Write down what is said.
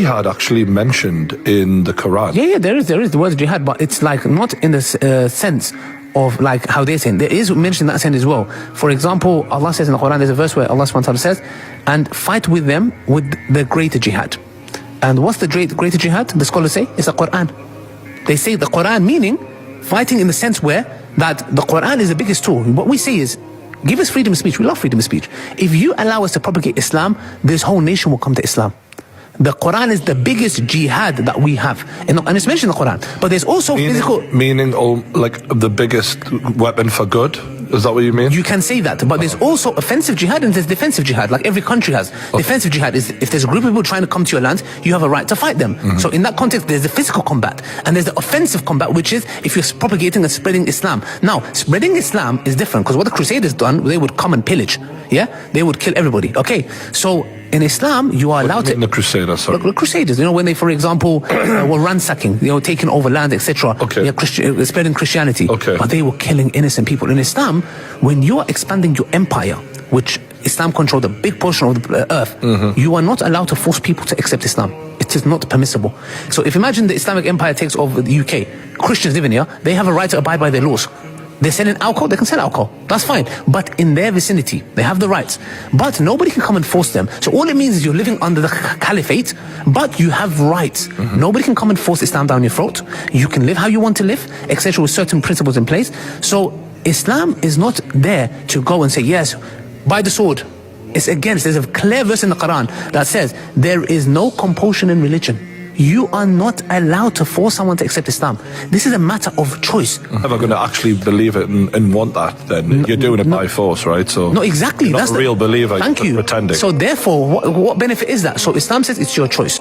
Jihad actually mentioned in the Quran? Yeah, there is the word jihad, but it's like not in the sense of like how they're saying. There is mentioned in that sense as well. For example, Allah says in the Quran, there's a verse where Allah subhanahu wa ta'ala says, and fight with them with the greater jihad. And what's the greater jihad? The scholars say it's the Quran. They say the Quran meaning fighting in the sense where that the Quran is the biggest tool. What we say is, give us freedom of speech. We love freedom of speech. If you allow us to propagate Islam, this whole nation will come to Islam. The Quran is the biggest jihad that we have, and it's mentioned in the Quran. But there's also physical. Meaning, like the biggest weapon for good. Is that what you mean? You can say that, but there's also offensive jihad and there's defensive jihad, like every country has. Okay. Defensive jihad is if there's a group of people trying to come to your land, you have a right to fight them. So in that context, there's the physical combat, and there's the offensive combat, which is if you're propagating and spreading Islam. Now, spreading Islam is different, because what the Crusaders done, they would come and pillage. Yeah, they would kill everybody. Okay, so in Islam, you are allowed to. The Crusaders, sorry. The Crusaders, when they, for example, were ransacking, taking over land, etc. Okay. Spreading Christianity. Okay. But they were killing innocent people. In Islam, when you are expanding your empire, which Islam controlled a big portion of the earth, you are not allowed to force people to accept Islam. It is not permissible. So if imagine the Islamic empire takes over the UK, Christians living here, they have a right to abide by their laws. They're selling alcohol, they can sell alcohol. That's fine. But in their vicinity, they have the rights. But nobody can come and force them. So all it means is you're living under the caliphate, but you have rights. Nobody can come and force Islam down your throat. You can live how you want to live, etc., with certain principles in place. So Islam is not there to go and say, yes, by the sword. It's against. There's a clear verse in the Quran that says, there is no compulsion in religion. You are not allowed to force someone to accept Islam. This is a matter of choice. If I'm going to actually believe it and want that, then you're doing it by force, right? So no, exactly. You're not that's a real believer. Thank you. Pretending. So therefore, what benefit is that? So Islam says it's your choice.